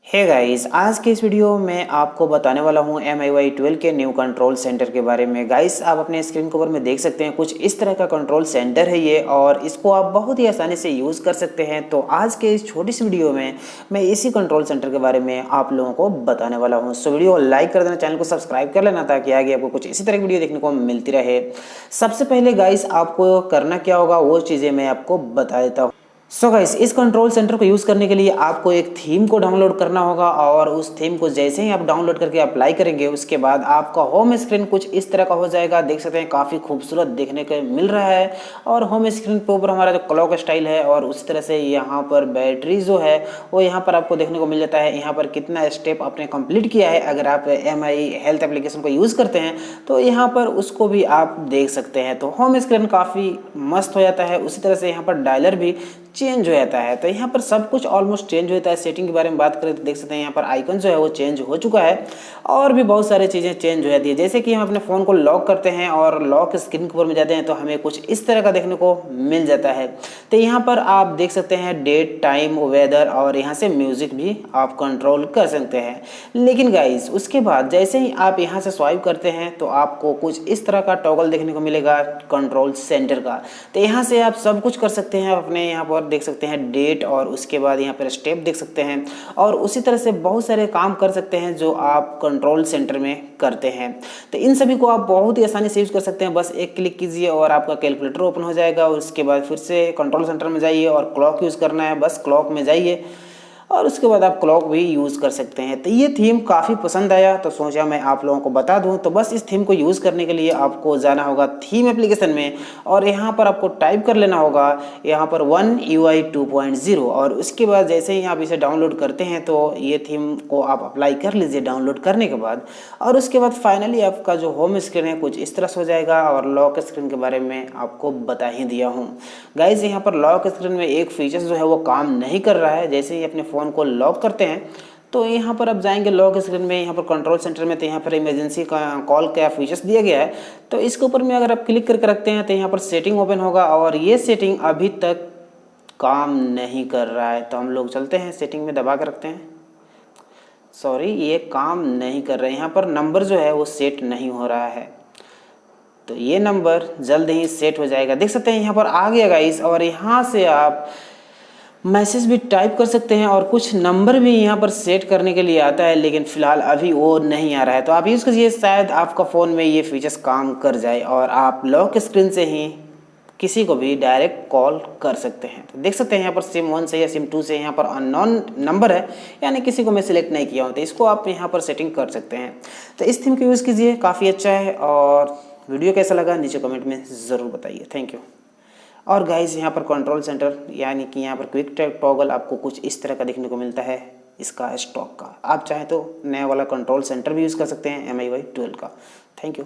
Hey guys, आज के इस वीडियो में आपको बताने वाला हूँ MIUI 12 के न्यू कंट्रोल सेंटर के बारे में। गाइस, आप अपने स्क्रीन के ऊपर में देख सकते हैं कुछ इस तरह का कंट्रोल सेंटर है ये, और इसको आप बहुत ही आसानी से यूज़ कर सकते हैं। तो आज के इस छोटी सी वीडियो में मैं इसी कंट्रोल सेंटर के बारे में आप लोगों को बताने वाला हूँ। सो वीडियो को लाइक कर देना, चैनल को सब्सक्राइब कर लेना ताकि आगे आपको कुछ इसी तरह की वीडियो देखने को मिलती रहे। सबसे पहले गाइस, आपको करना क्या होगा वो चीज़ें मैं आपको बता देता हूँ। सो गाइस, इस कंट्रोल सेंटर को यूज़ करने के लिए आपको एक थीम को डाउनलोड करना होगा, और उस थीम को जैसे ही आप डाउनलोड करके अप्लाई करेंगे उसके बाद आपका होम स्क्रीन कुछ इस तरह का हो जाएगा। देख सकते हैं काफ़ी खूबसूरत देखने को मिल रहा है, और होम स्क्रीन के ऊपर हमारा जो क्लॉक स्टाइल है, और उस तरह से यहाँ पर बैटरी जो है वो यहाँ पर आपको देखने को मिल जाता है। यहाँ पर कितना स्टेप आपने कंप्लीट किया है, अगर आप MI हेल्थ एप्लीकेशन को यूज़ करते हैं तो यहाँ पर उसको भी आप देख सकते हैं। तो होम स्क्रीन काफ़ी मस्त हो जाता है। उसी तरह से यहाँ पर डायलर भी चेंज हो जाता है। तो यहाँ पर सब कुछ ऑलमोस्ट चेंज हो जाता है। सेटिंग के बारे में बात करें तो देख सकते हैं यहाँ पर आइकन जो है वो चेंज हो चुका है, और भी बहुत सारी चीज़ें चेंज हो जाती है। जैसे कि हम अपने फ़ोन को लॉक करते हैं और लॉक स्क्रीन के ऊपर में जाते हैं तो हमें कुछ इस तरह का देखने को मिल जाता है। तो यहाँ पर आप देख सकते हैं डेट, टाइम, वेदर, और यहाँ से म्यूज़िक भी आप कंट्रोल कर सकते हैं। लेकिन गाइस, उसके बाद जैसे ही आप यहाँ से स्वाइप करते हैं तो आपको कुछ इस तरह का टॉगल देखने को मिलेगा कंट्रोल सेंटर का। तो यहाँ से आप सब कुछ कर सकते हैं। अपने यहाँ पर देख सकते हैं डेट, और उसके बाद यहाँ पर स्टेप देख सकते हैं, और उसी तरह से बहुत सारे काम कर सकते हैं जो आप कंट्रोल सेंटर में करते हैं। तो इन सभी को आप बहुत ही आसानी से यूज़ कर सकते हैं। बस एक क्लिक कीजिए और आपका कैलकुलेटर ओपन हो जाएगा, और उसके बाद फिर से कंट्रोल सेंटर में जाइए और क्लॉक यूज़ करना है, बस क्लॉक में जाइए और उसके बाद आप क्लॉक भी यूज़ कर सकते हैं। तो ये थीम काफ़ी पसंद आया तो सोचा मैं आप लोगों को बता दूं। तो बस इस थीम को यूज़ करने के लिए आपको जाना होगा थीम एप्लीकेशन में, और यहाँ पर आपको टाइप कर लेना होगा यहाँ पर MIUI 2.0, और उसके बाद जैसे ही आप इसे डाउनलोड करते हैं तो ये थीम को आप अप्लाई कर लीजिए डाउनलोड करने के बाद। और उसके बाद फाइनली आपका जो होम स्क्रीन है कुछ इस तरह से हो जाएगा। और लॉक स्क्रीन के बारे में आपको बता ही दिया हूँ। गाइज, यहाँ पर लॉक स्क्रीन में एक फीचर जो है वो काम नहीं कर रहा है। जैसे ही अपने फ़ोन को लॉक करते हैं तो यहाँ पर आप जाएंगे लॉक स्क्रीन में, यहाँ पर कंट्रोल सेंटर में, तो यहाँ पर इमरजेंसी का कॉल का फीचर्स दिया गया है। तो इसके ऊपर में अगर आप क्लिक करके रखते हैं तो यहाँ पर सेटिंग ओपन होगा, और ये सेटिंग अभी तक काम नहीं कर रहा है। तो हम लोग चलते हैं सेटिंग में, दबा कर रखते हैं। सॉरी, ये काम नहीं कर रहा है। यहाँ पर नंबर जो है वो सेट नहीं हो रहा है, तो ये नंबर जल्द ही सेट हो जाएगा। देख सकते हैं यहाँ पर आ गया गाइस, और यहाँ से आप मैसेज भी टाइप कर सकते हैं, और कुछ नंबर भी यहाँ पर सेट करने के लिए आता है, लेकिन फ़िलहाल अभी वो नहीं आ रहा है। तो आप यूज़ कीजिए, शायद आपका फ़ोन में ये फीचर्स काम कर जाए और आप लॉक स्क्रीन से ही किसी को भी डायरेक्ट कॉल कर सकते हैं। तो देख सकते हैं यहाँ पर सिम 1 से या सिम 2 से यहाँ पर अननोन नंबर है, यानी किसी को मैं सिलेक्ट नहीं किया हूँ, तो इसको आप यहाँ पर सेटिंग कर सकते हैं। तो इस थीम को यूज़ कीजिए, काफ़ी अच्छा है। और वीडियो कैसा लगा नीचे कमेंट में ज़रूर बताइए। Thank you. और गाइस, यहाँ पर कंट्रोल सेंटर यानी कि यहाँ पर क्विक टॉगल आपको कुछ इस तरह का देखने को मिलता है इसका स्टॉक का। आप चाहें तो नया वाला कंट्रोल सेंटर भी यूज़ कर सकते हैं MIUI 12 का। Thank you.